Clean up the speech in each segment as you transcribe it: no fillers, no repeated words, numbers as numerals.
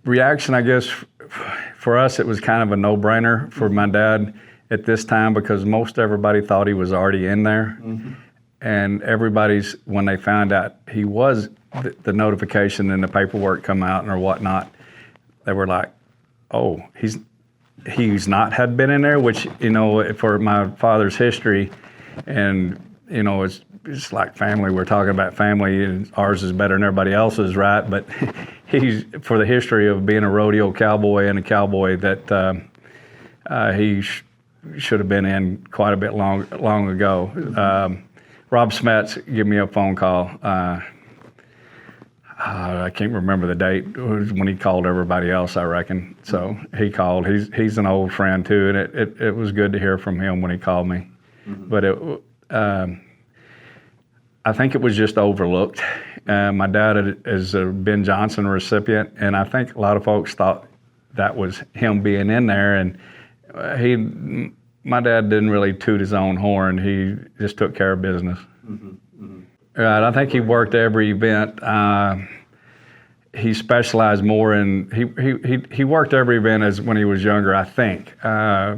reaction, I guess, for us, it was kind of a no-brainer for my dad at this time because most everybody thought he was already in there. Mm-hmm. And everybody's, when they found out he was, the notification and the paperwork come out or whatnot, they were like, oh, he's not had been in there, which, you know, for my father's history, and, you know, it's like family. We're talking about family, and ours is better than everybody else's, right? But he's, for the history of being a rodeo cowboy and a cowboy, that he should have been in quite a bit long ago. Rob Smets gave me a phone call. I can't remember the date. It was when he called everybody else, I reckon. So he called. He's an old friend too, and it was good to hear from him when he called me. Mm-hmm. But I think it was just overlooked. My dad is a Ben Johnson recipient, and I think a lot of folks thought that was him being in there. And my dad didn't really toot his own horn. He just took care of business. Mm-hmm. Mm-hmm. Right, I think he worked every event. He specialized more in, he worked every event as when he was younger, I think. I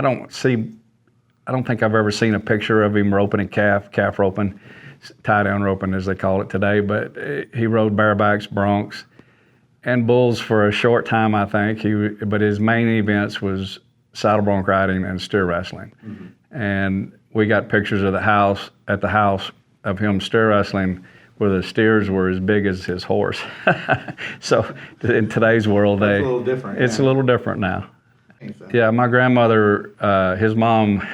don't think I've ever seen a picture of him roping a calf roping, tie-down roping as they call it today, but he rode barebacks, broncs, and bulls for a short time, I think. But his main events was saddle bronc riding and steer wrestling. Mm-hmm. And we got pictures of the house of him steer wrestling where the steers were as big as his horse. So in today's world, it's a little different. It's a little different now. So. Yeah, my grandmother, his mom,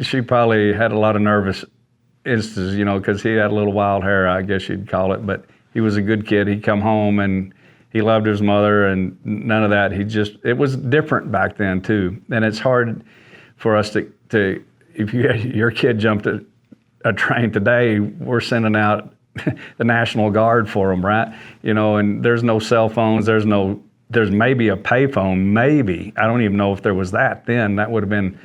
she probably had a lot of nervous instances, you know, because he had a little wild hair, I guess you'd call it. But he was a good kid. He'd come home and he loved his mother and none of that. It was different back then too. And it's hard for us to if your kid jumped a train today, we're sending out the National Guard for them, right? You know, and there's no cell phones. There's maybe a payphone, maybe. I don't even know if there was that then. That would have been,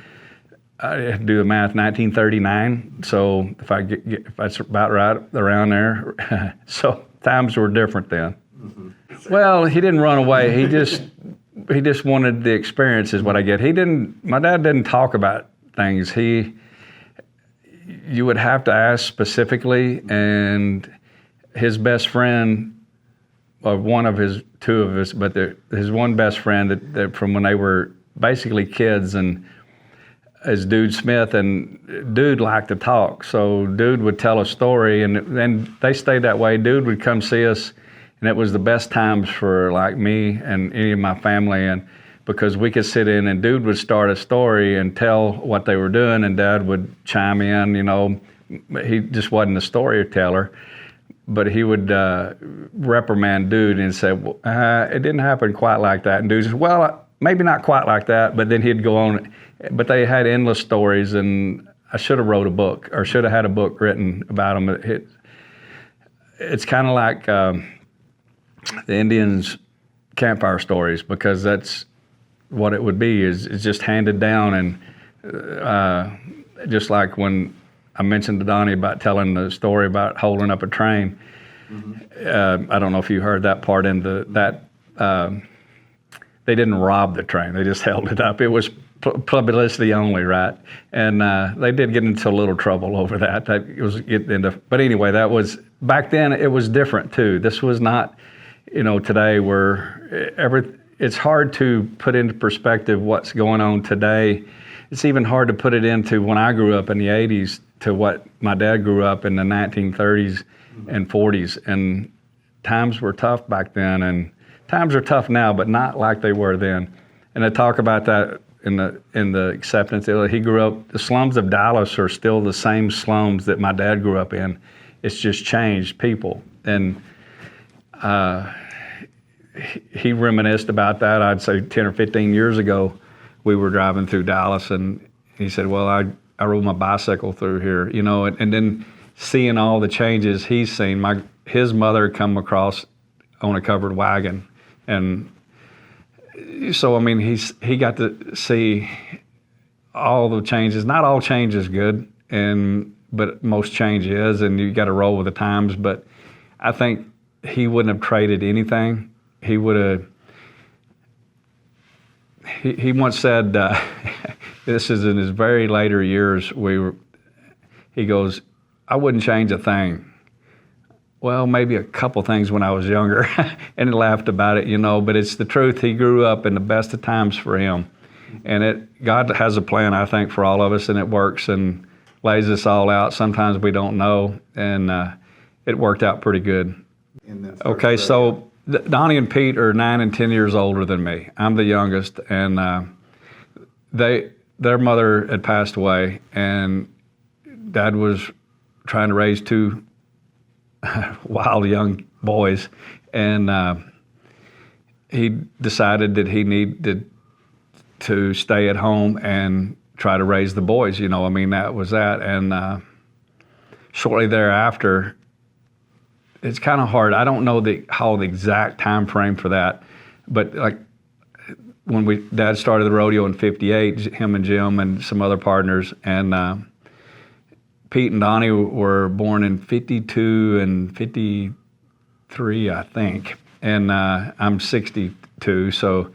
I had to do the math, 1939. So if that's about right around there. So times were different then. Mm-hmm. Well, he didn't run away. He just wanted the experience is what I get. My dad didn't talk about things. You would have to ask specifically, and his best friend, or his one best friend that from when they were basically kids, and is Dude Smith, and Dude liked to talk. So Dude would tell a story, and they stayed that way. Dude would come see us, and it was the best times for like me and any of my family, and because we could sit in and Dude would start a story and tell what they were doing, and Dad would chime in, you know. He just wasn't a storyteller, but he would reprimand Dude and say, well, it didn't happen quite like that. And Dude said, well, maybe not quite like that, but then he'd go on. But they had endless stories, and I should have wrote a book or should have had a book written about them. It's kind of like the Indians' campfire stories, because that's what it would be, is just handed down. And just like when I mentioned to Donnie about telling the story about holding up a train. Mm-hmm. I don't know if you heard that part in they didn't rob the train, they just held it up. It was publicity only, right? And they did get into a little trouble over that. But anyway, that was, back then it was different too. This was not, you know, today where it's hard to put into perspective what's going on today. It's even hard to put it into when I grew up in the 80s to what my dad grew up in the 1930s and 40s. And times were tough back then, and times are tough now, but not like they were then. And I talk about that in the acceptance. He grew up, the slums of Dallas are still the same slums that my dad grew up in. It's just changed people. And he reminisced about that, I'd say 10 or 15 years ago. We were driving through Dallas, and he said, well, I rode my bicycle through here, you know, and then seeing all the changes he's seen. His mother come across on a covered wagon, and so, I mean, he got to see all the changes. Not all change is good, but most change is, and you got to roll with the times. But I think he wouldn't have traded anything he would have. He once said, this is in his very later years. He goes, I wouldn't change a thing. Well, maybe a couple things when I was younger, and he laughed about it, but it's the truth. He grew up in the best of times for him. And God has a plan, I think, for all of us, and it works and lays us all out. Sometimes we don't know, and it worked out pretty good. Okay, so Donnie and Pete are 9 and 10 years older than me. I'm the youngest, and their mother had passed away, and Dad was trying to raise 2 wild young boys, and he decided that he needed to stay at home and try to raise the boys. That was that. And shortly thereafter, it's kind of hard. I don't know the exact time frame for that, but like when Dad started the rodeo in '58, him and Jim and some other partners, and Pete and Donnie were born in '52 and '53, I think, and I'm 62, so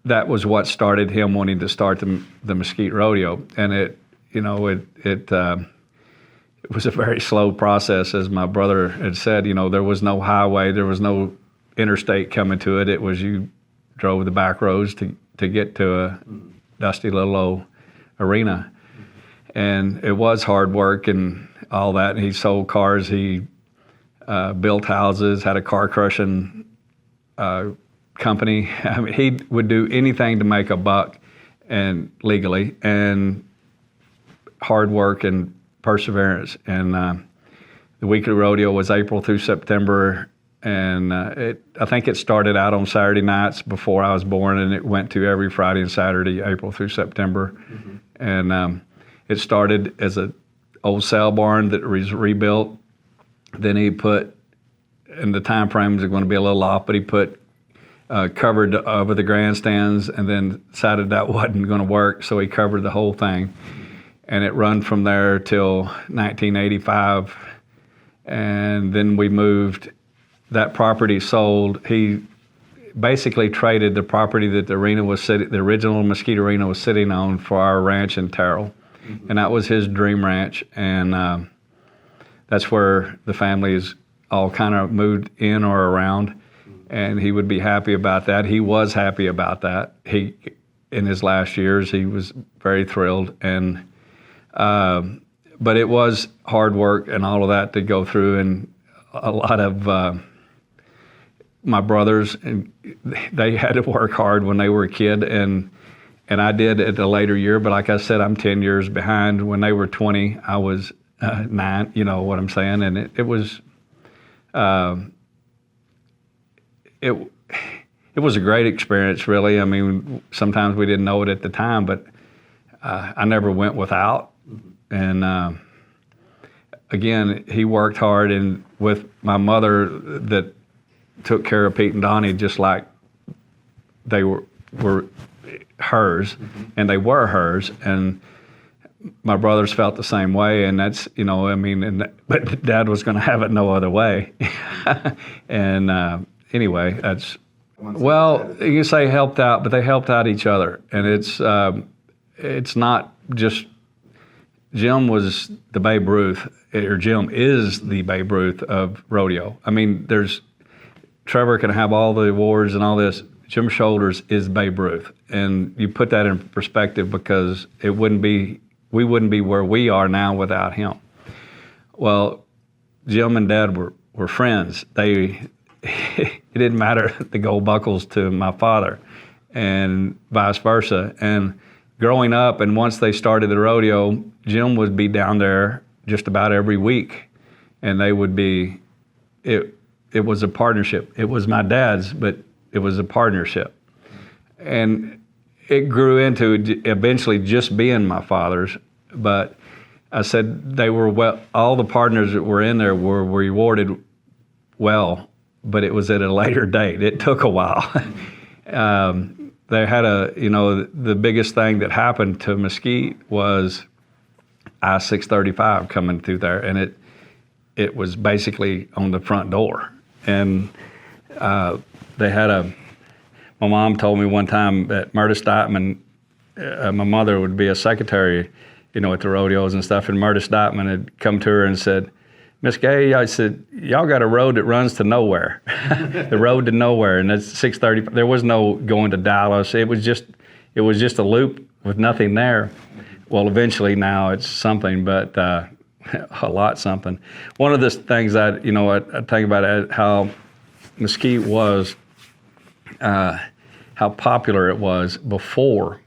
that was what started him wanting to start the Mesquite Rodeo, and it was a very slow process, as my brother had said. There was no highway, there was no interstate coming to it. It was you drove the back roads to get to a dusty little old arena. And it was hard work and all that. He sold cars, he built houses, had a car crushing company. I mean, he would do anything to make a buck, and legally, and hard work and perseverance. And the weekly rodeo was April through September, and I think it started out on Saturday nights before I was born, and it went to every Friday and Saturday, April through September. Mm-hmm. And it started as an old sale barn that was rebuilt. Then he put, and the time frames are going to be a little off, but he put covered over the grandstands, and then decided that wasn't going to work, so he covered the whole thing. And it run from there till 1985, and then we moved. That property sold. He basically traded the property that the original Mesquite Arena was sitting on, for our ranch in Terrell. Mm-hmm. And that was his dream ranch, and that's where the families all kind of moved in or around, and he would be happy about that. He was happy about that. In his last years, he was very thrilled, and but it was hard work and all of that to go through, and a lot of my brothers, and they had to work hard when they were a kid, and I did at a later year. But like I said, I'm 10 years behind. When they were 20, I was 9. You know what I'm saying? And it was it was a great experience, really. I mean, sometimes we didn't know it at the time, but I never went without. And again, he worked hard, and with my mother that took care of Pete and Donnie just like they were hers, and they were hers, and my brothers felt the same way, and that's, but Dad was going to have it no other way. And anyway, that's, well, you can say helped out, but they helped out each other, and it's not just, Jim was the Babe Ruth, or Jim is the Babe Ruth of rodeo. I mean, Trevor can have all the awards and all this. Jim Shoulders is Babe Ruth, and you put that in perspective, because we wouldn't be where we are now without him. Well, Jim and Dad were friends. It didn't matter the gold buckles to my father, and vice versa. And growing up, and once they started the rodeo, Jim would be down there just about every week, and they would be. It was a partnership. It was my dad's, but it was a partnership. And it grew into eventually just being my father's. But I said all the partners that were in there were rewarded well, but it was at a later date. It took a while. They had the biggest thing that happened to Mesquite was I-635 coming through there, and it was basically on the front door. And they had my mom told me one time that Murda Stoutman, my mother would be a secretary, at the rodeos and stuff, and Murda Stoutman had come to her and said, Miss Gay, I said, y'all got a road that runs to nowhere. The road to nowhere, and it's 6:30. There was no going to Dallas. It was just a loop with nothing there. Well, eventually now it's something, but a lot something. One of the things I think about it, how Mesquite was, how popular it was before.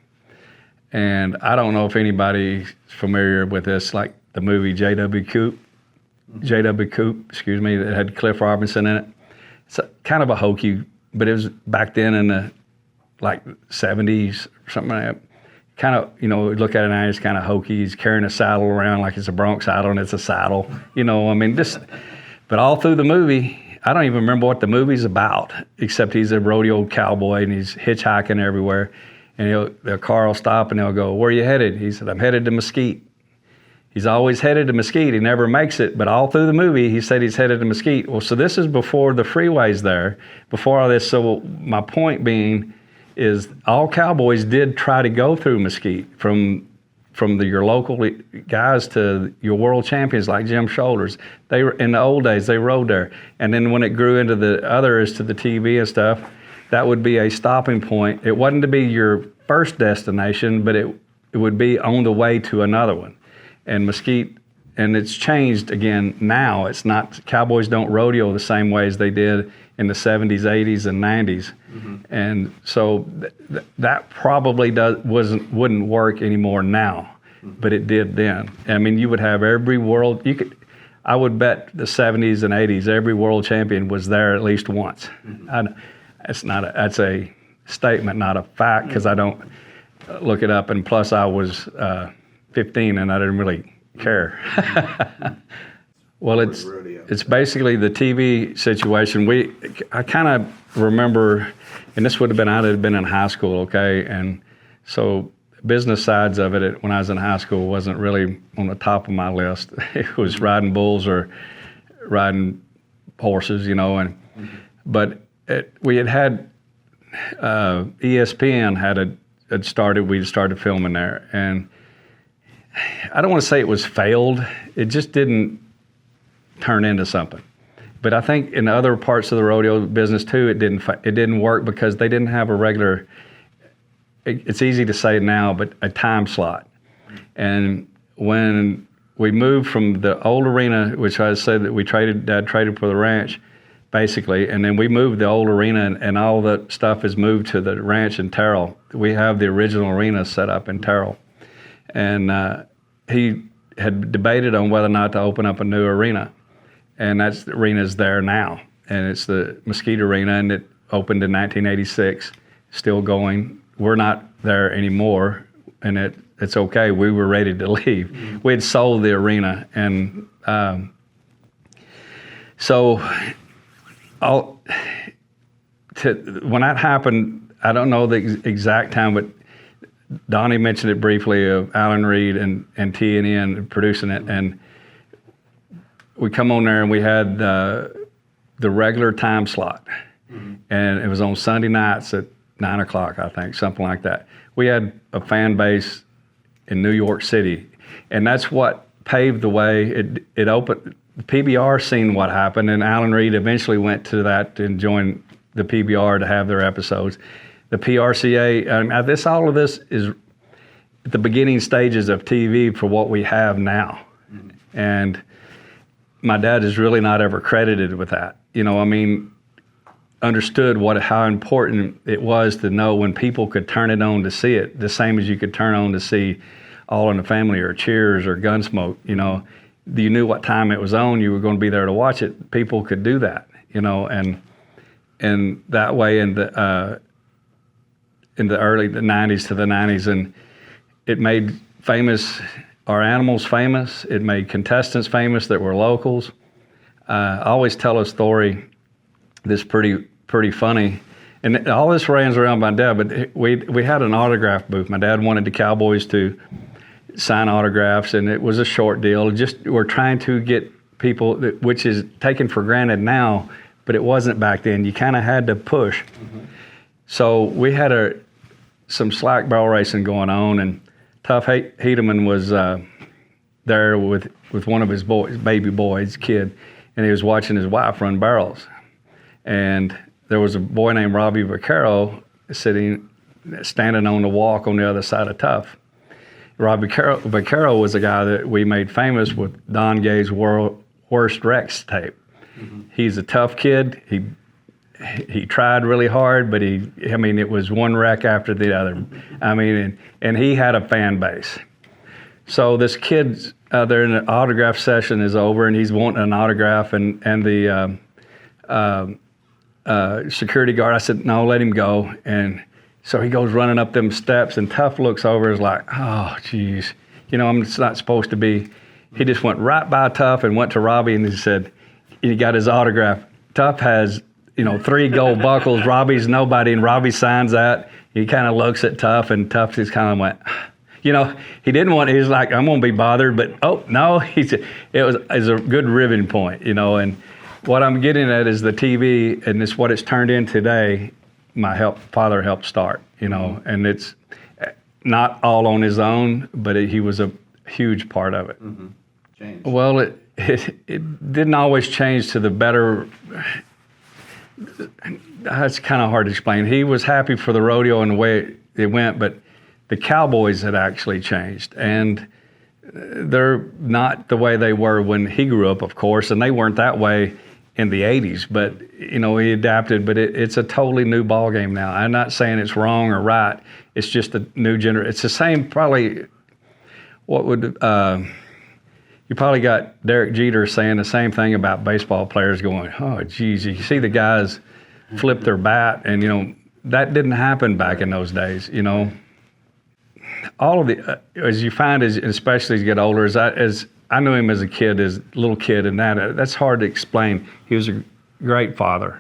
And I don't know if anybody's familiar with this, like the movie J.W. Coop, that had Cliff Robinson in it. It's kind of a hokey, but it was back then in the 70s or something like that. Kind of, look at it now, it's kind of hokey. He's carrying a saddle around like it's a Bronc saddle and it's a saddle. But all through the movie, I don't even remember what the movie's about, except he's a rodeo cowboy and he's hitchhiking everywhere. And the car will stop and they'll go, where are you headed? He said, I'm headed to Mesquite. He's always headed to Mesquite. He never makes it, but all through the movie, he said he's headed to Mesquite. Well, so this is before the freeways there, before all this. So my point being is all cowboys did try to go through Mesquite, from your local guys to your world champions like Jim Shoulders. They were, in the old days, they rode there. And then when it grew into the others, to the TV and stuff, that would be a stopping point. It wasn't to be your first destination, but it would be on the way to another one. And Mesquite, and it's changed again now. It's not, cowboys don't rodeo the same way as they did in the 70s, 80s, and 90s. Mm-hmm. And so that probably wouldn't work anymore now, but it did then. I mean, you would have every world, I would bet the 70s and 80s, every world champion was there at least once. Mm-hmm. That's a statement, not a fact, because I don't look it up. And plus I was 15 and I didn't really care. Well, it's basically the TV situation. I kind of remember, and this would have been, I'd have been in high school, okay? And so business sides of it when I was in high school wasn't really on the top of my list. It was riding bulls or riding horses, but we had ESPN had started, we started filming there. And I don't want to say it was failed. It just didn't turn into something. But I think in other parts of the rodeo business too, it didn't work because they didn't have a regular, it's easy to say now, but a time slot. And when we moved from the old arena, which I said that Dad traded for the ranch, basically, and then we moved the old arena and all the stuff is moved to the ranch in Terrell. We have the original arena set up in Terrell. And he had debated on whether or not to open up a new arena. And the arena's there now. And it's the Mesquite Arena, and it opened in 1986, still going. We're not there anymore, and it's okay. We were ready to leave. Mm-hmm. We had sold the arena. And so when that happened, I don't know the exact time, but Donnie mentioned it briefly of Alan Reed and T&N and producing it, and we come on there and we had the regular time slot, and it was on Sunday nights at 9 o'clock, I think, something like that. We had a fan base in New York City, and that's what paved the way. It opened. The PBR seen what happened, and Alan Reed eventually went to that and joined the PBR to have their episodes. The PRCA, all of this is at the beginning stages of TV for what we have now. Mm-hmm. And my dad is really not ever credited with that. Understood how important it was to know when people could turn it on to see it, the same as you could turn on to see All in the Family or Cheers or Gunsmoke. You knew what time it was on, you were going to be there to watch it. People could do that, and that way in the early 90s to the 90s, and it made our animals famous. It made contestants famous that were locals. I always tell a story that's pretty funny, and all this runs around my dad, but we had an autograph booth. My dad wanted the Cowboys to sign autographs, and it was a short deal. We're trying to get people, which is taken for granted now, but it wasn't back then. You kind of had to push. So we had some slack barrel racing going on, and Tough Hedeman was there with one of his boys, baby boys, kid, and he was watching his wife run barrels. And there was a boy named Robbie Vaquero standing on the walk on the other side of Tough. Robbie Vaquero was a guy that we made famous with Don Gay's Worst Wrecks tape. He's a tough kid. He tried really hard, but it was one wreck after the other. And he had a fan base. So this kid there in the autograph session is over, and he's wanting an autograph, and the security guard, I said, no, let him go. And so he goes running up them steps, and Tough looks over, is like, oh, geez, I'm not supposed to be. He just went right by Tough and went to Robbie, and he said, he got his autograph. Tough has, 3 gold buckles. Robbie's nobody, and Robbie signs that. He kind of looks at Tough, and Tough just kind of went, he didn't want, he was like, I'm going to be bothered, but, oh, no, it was a good ribbon point, and what I'm getting at is the TV, and it's what it's turned in today. My father helped start, and it's not all on his own, but he was a huge part of it. Changed. Well, it didn't always change to the better. That's kind of hard to explain. He was happy for the rodeo and the way it went, but the Cowboys had actually changed, and they're not the way they were when he grew up, of course, and they weren't that way in the 80s, but he adapted, but it's a totally new ball game now. I'm not saying it's wrong or right. It's just a new generation. It's the same, probably, you probably got Derek Jeter saying the same thing about baseball players going, oh, geez, you see the guys flip their bat, and, that didn't happen back in those days, All of as you find, especially as you get older, as I knew him as a kid, as a little kid, and that's hard to explain. He was a great father,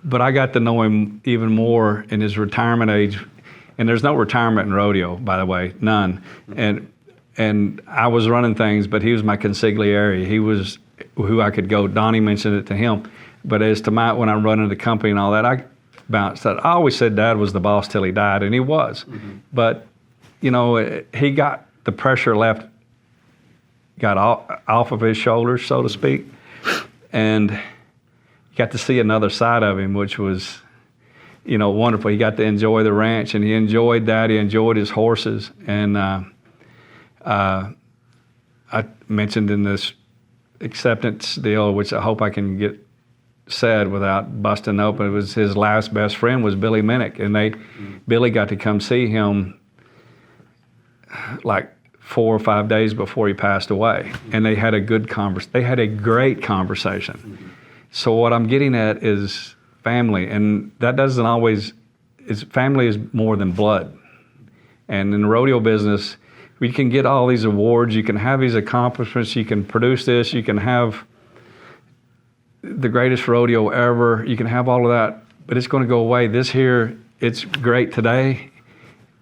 but I got to know him even more in his retirement age. And there's no retirement in rodeo, by the way, none. And I was running things, but he was my consigliere. He was who I could go. Donnie mentioned it to him, but as to when I'm running the company and all that, I bounced that. I always said Dad was the boss till he died, and he was. But he got the pressure got off of his shoulders, so to speak, and got to see another side of him, which was, wonderful. He got to enjoy the ranch, and he enjoyed that. He enjoyed his horses, and I mentioned in this acceptance deal, which I hope I can get said without busting open, it was his last best friend was Billy Minnick, and Billy got to come see him like 4 or 5 days before he passed away, and they had a good They had a great conversation. So what I'm getting at is family, and that doesn't always. Family is more than blood, and in the rodeo business, we can get all these awards, you can have these accomplishments, you can produce this, you can have the greatest rodeo ever, you can have all of that, but it's going to go away. This here, it's great today.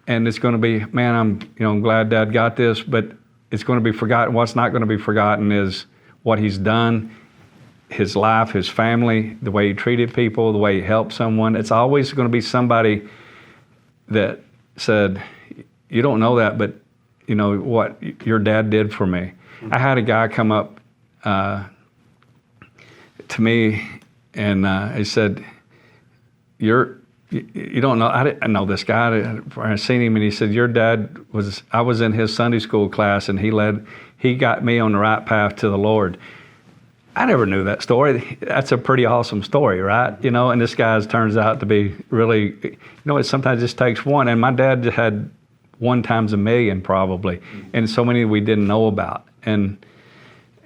And it's going to be, man, I'm glad Dad got this, but it's going to be forgotten. What's not going to be forgotten is what he's done, his life, his family, the way he treated people, the way he helped someone. It's always going to be somebody that said, you don't know that, but what your dad did for me. I had a guy come up to me, and he said, you don't know, I know this guy, I seen him, and he said, your dad I was in his Sunday school class, and he got me on the right path to the Lord. I never knew that story. That's a pretty awesome story, right? And this guy turns out to be really, it sometimes just takes one, and my dad had 1 times a million probably, and so many we didn't know about. And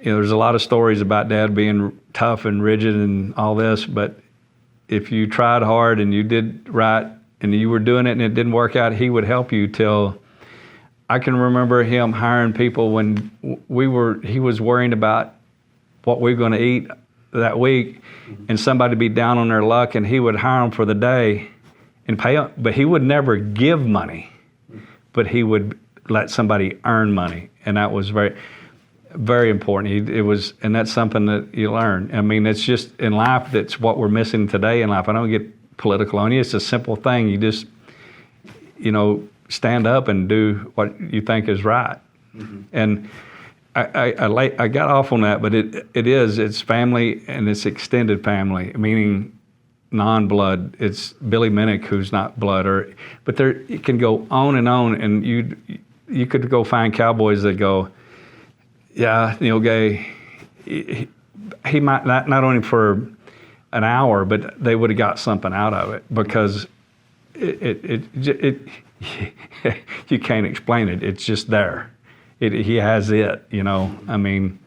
there's a lot of stories about Dad being tough and rigid and all this, but if you tried hard and you did right and you were doing it and it didn't work out, he would help you till, I can remember him hiring people when he was worrying about what we were going to eat that week, and somebody would be down on their luck, and he would hire them for the day and pay them, but he would never give money, but he would let somebody earn money. And that was Very important. It was, and that's something that you learn. I mean, it's just in life, that's what we're missing today in life. I don't get political on you. It's a simple thing. You just, stand up and do what you think is right. Mm-hmm. And I got off on that, but it's family and it's extended family, meaning non-blood. It's Billy Minnick who's not blood, but it can go on, and you could go find cowboys that go, yeah, Neal Gay, he might not only for an hour, but they would have got something out of it, because it you can't explain it. It's just there. He has it, I mean,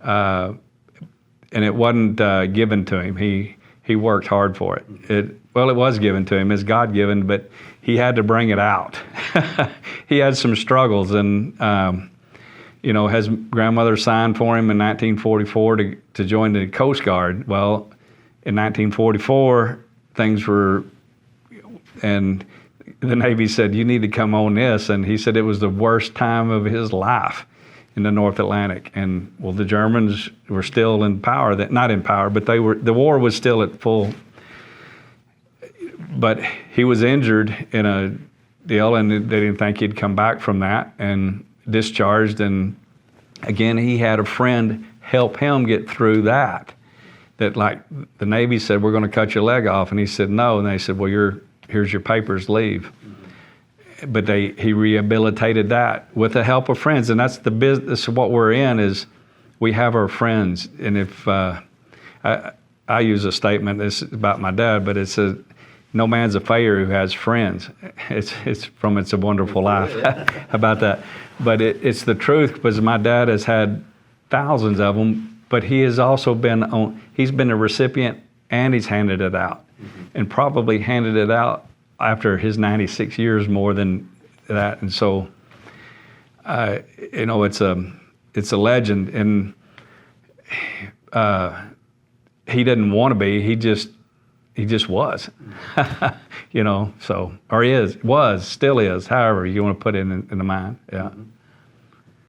and it wasn't given to him. He worked hard for it. It was given to him. It's God-given, but he had to bring it out. He had some struggles, and his grandmother signed for him in 1944 to join the Coast Guard. Well, in 1944, things were, and the Navy said, you need to come on this. And he said it was the worst time of his life in the North Atlantic. And well, the Germans were still in power, not in power, but the war was still at full. But he was injured in a deal, and they didn't think he'd come back from that, and discharged. And again, he had a friend help him get through that like the Navy said, we're going to cut your leg off. And he said, no. And they said, well, here's your papers, leave. Mm-hmm. But he rehabilitated that with the help of friends. And that's the business of what we're in, is we have our friends. And if I use a statement, this is about my dad, but it says, no man's a failure who has friends. It's from It's a Wonderful Life about that. But it's the truth, because my dad has had thousands of them, but he has also he's been a recipient, and he's handed it out. Mm-hmm. And probably handed it out after his 96 years more than that. And so, it's a legend. And he didn't want to be, he just was, so, or still is, however you want to put it in the mind, yeah. Mm-hmm.